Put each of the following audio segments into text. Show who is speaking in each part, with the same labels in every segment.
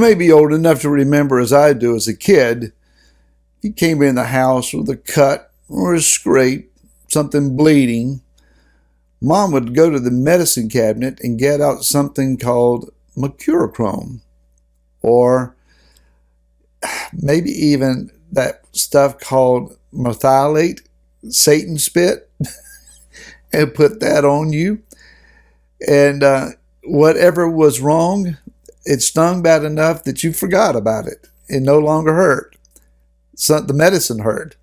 Speaker 1: may be old enough to remember, as I do as a kid, you came in the house with a cut or a scrape, something bleeding. Mom would go to the medicine cabinet and get out something called mercurochrome, or maybe even that stuff called methylate, Satan spit, and put that on you. And whatever was wrong, it stung bad enough that you forgot about it. It no longer hurt. So the medicine hurt.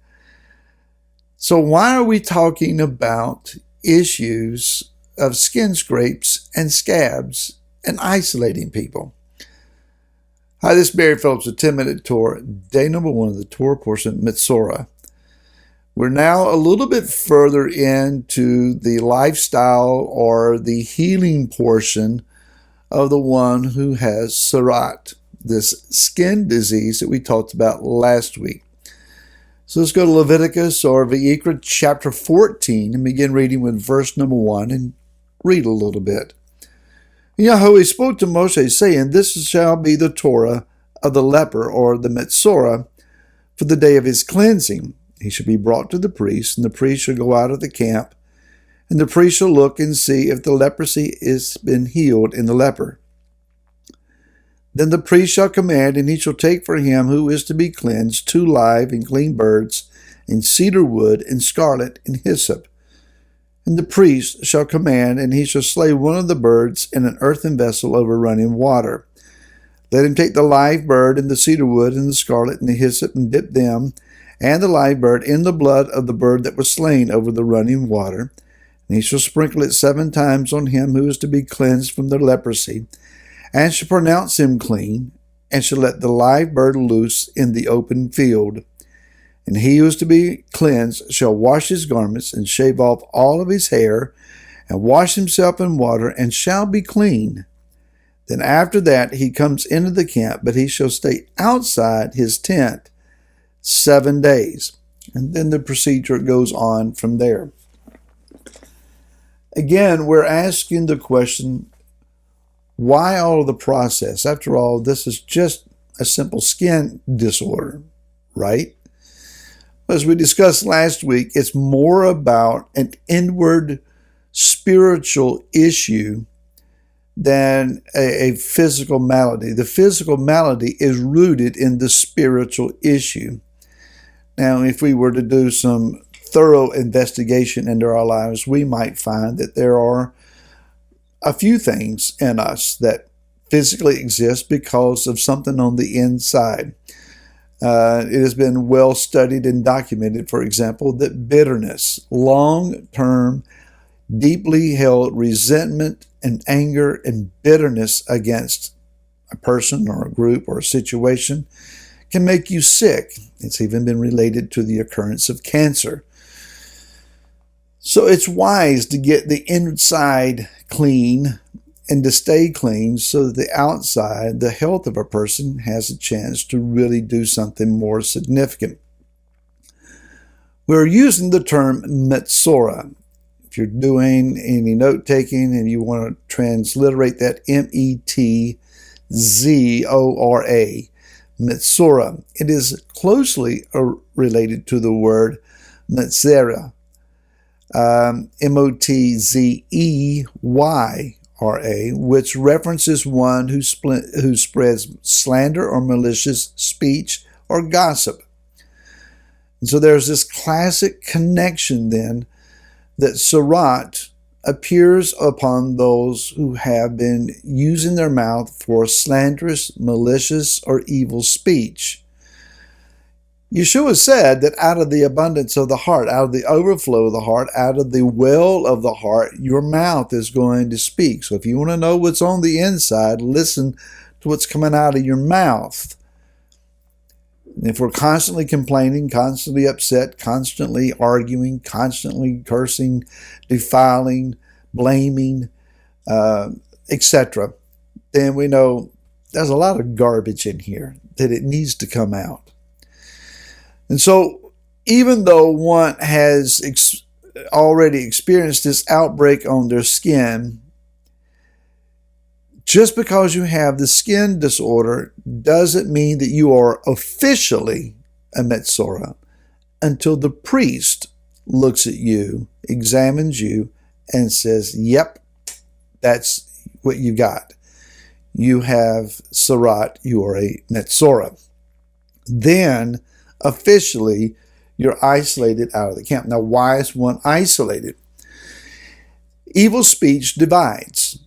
Speaker 1: So why are we talking about issues of skin scrapes and scabs and isolating people? Hi, this is Barry Phillips with 10-Minute Torah, day number 1 of the Torah portion, Metzora. We're now a little bit further into the lifestyle or the healing portion of the one who has Sarat, this skin disease that we talked about last week. So let's go to Leviticus or Vayikra chapter 14 and begin reading with verse number 1 and read a little bit. Yahweh spoke to Moshe, saying, This shall be the Torah of the leper or the Metzora for the day of his cleansing. He shall be brought to the priest, and the priest shall go out of the camp, and the priest shall look and see if the leprosy is been healed in the leper. Then the priest shall command, and he shall take for him who is to be cleansed 2 live and clean birds, and cedar wood, and scarlet, and hyssop. And the priest shall command, and he shall slay one of the birds in an earthen vessel over running water. Let him take the live bird, and the cedar wood, and the scarlet, and the hyssop, and dip them, and the live bird, in the blood of the bird that was slain over the running water. And he shall sprinkle it 7 times on him who is to be cleansed from the leprosy, and shall pronounce him clean, and shall let the live bird loose in the open field. And he who is to be cleansed shall wash his garments, and shave off all of his hair, and wash himself in water, and shall be clean. Then after that he comes into the camp, but he shall stay outside his tent 7 days. And then the procedure goes on from there. Again, we're asking the question, why all of the process? After all, this is just a simple skin disorder, right? As we discussed last week, it's more about an inward spiritual issue than a physical malady. The physical malady is rooted in the spiritual issue. Now, if we were to do some thorough investigation into our lives, we might find that there are a few things in us that physically exist because of something on the inside. It has been well studied and documented, for example, that bitterness, long-term, deeply held resentment and anger and bitterness against a person or a group or a situation can make you sick. It's even been related to the occurrence of cancer. So it's wise to get the inside clean and to stay clean so that the outside, the health of a person, has a chance to really do something more significant. We're using the term Metzora. If you're doing any note-taking and you want to transliterate that, Metzora, Metzora. It is closely related to the word Metzora, Motzeyra, which references one who spreads slander or malicious speech or gossip. And so there's this classic connection then that Sarat appears upon those who have been using their mouth for slanderous, malicious, or evil speech. Yeshua said that out of the abundance of the heart, out of the overflow of the heart, out of the well of the heart, your mouth is going to speak. So if you want to know what's on the inside, listen to what's coming out of your mouth. And if we're constantly complaining, constantly upset, constantly arguing, constantly cursing, defiling, blaming, etc., then we know there's a lot of garbage in here that it needs to come out. And so even though one has already experienced this outbreak on their skin, Just because you have the skin disorder doesn't mean that you are officially a Metzora until the priest looks at you, examines you, and says, yep, that's what you got. You have Sarat, you are a Metzora. Then, officially, you're isolated out of the camp. Now, why is one isolated? Evil speech divides.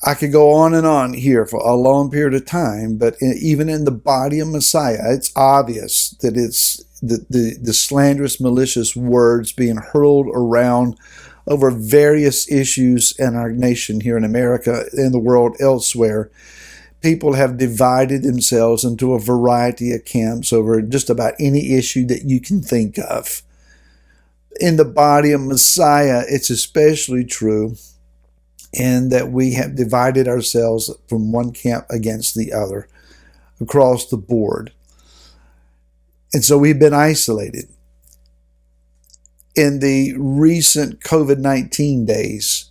Speaker 1: I could go on and on here for a long period of time, but even in the body of Messiah, it's obvious that it's the slanderous, malicious words being hurled around over various issues in our nation here in America, in the world elsewhere. People have divided themselves into a variety of camps over just about any issue that you can think of. In the body of Messiah, it's especially true in that we have divided ourselves from one camp against the other across the board. And so we've been isolated. In the recent COVID-19 days,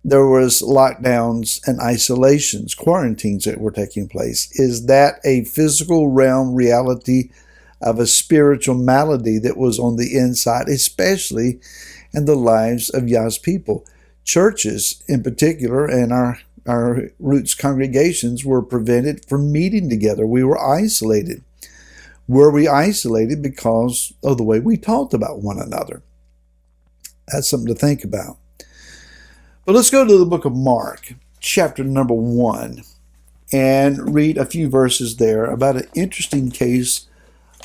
Speaker 1: there was lockdowns and isolations, quarantines that were taking place. Is that a physical realm reality of a spiritual malady that was on the inside, especially in the lives of Yah's people? Churches in particular and our roots congregations were prevented from meeting together. We were isolated. Were we isolated because of the way we talked about one another? That's something to think about. But let's go to the book of Mark, chapter number 1, and read a few verses there about an interesting case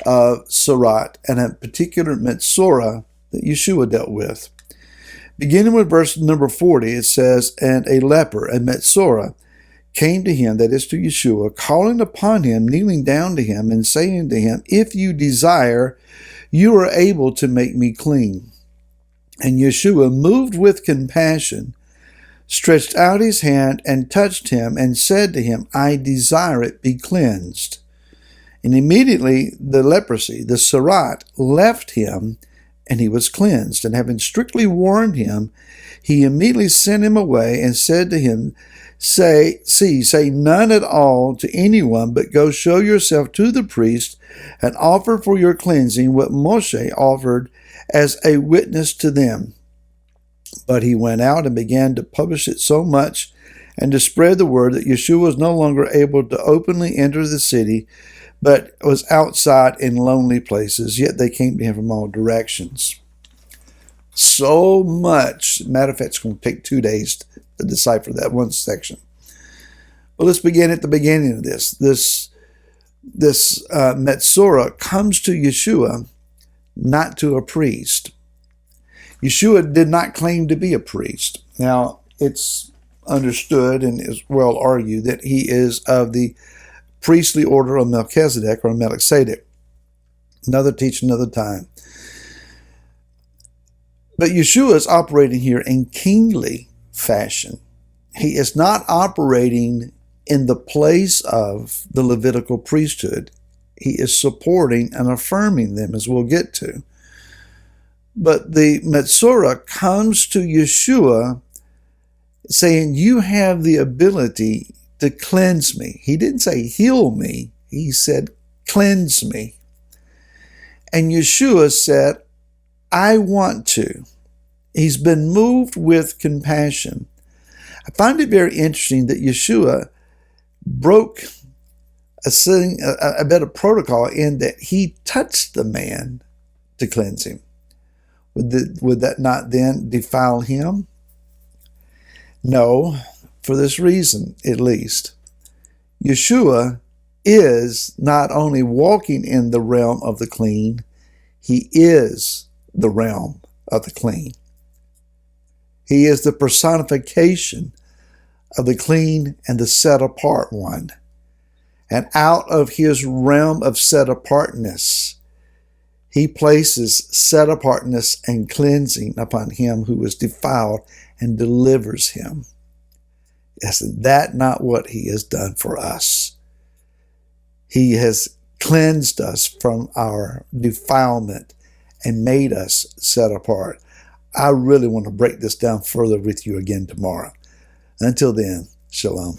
Speaker 1: of Sarat and a particular Metzora that Yeshua dealt with. Beginning with verse number 40, it says, "And a leper, a Metzora, came to him," that is to Yeshua, "calling upon him, kneeling down to him, and saying to him, If you desire, you are able to make me clean. And Yeshua, moved with compassion, stretched out his hand and touched him, and said to him, I desire it, be cleansed. And immediately the leprosy, the Sarat, left him, and he was cleansed. And having strictly warned him, he immediately sent him away and said to him, Say none at all to anyone, but go show yourself to the priest and offer for your cleansing what Moshe offered as a witness to them. But he went out and began to publish it so much and to spread the word that Yeshua was no longer able to openly enter the city, but was outside in lonely places. Yet they came to him from all directions." So much. Matter of fact, it's going to take 2 days to decipher that one section. But let's begin at the beginning of this. This Metzora comes to Yeshua, not to a priest. Yeshua did not claim to be a priest. Now, it's understood and is well argued that he is of the priestly order of Melchizedek or Melchizedek. Another teaching, another time. But Yeshua is operating here in kingly fashion. He is not operating in the place of the Levitical priesthood. He is supporting and affirming them, as we'll get to. But the Metzora comes to Yeshua saying, you have the ability to cleanse me. He didn't say heal me. He said cleanse me. And Yeshua said, I want to. He's been moved with compassion. I find it very interesting that Yeshua broke a bit of protocol in that he touched the man to cleanse him. Would that not then defile him? No, for this reason at least. Yeshua is not only walking in the realm of the clean, he is the realm of the clean. He is the personification of the clean and the set-apart one. And out of his realm of set-apartness, he places set-apartness and cleansing upon him who is defiled and delivers him. Is that not what he has done for us? He has cleansed us from our defilement and made us set apart. I really want to break this down further with you again tomorrow. Until then, shalom.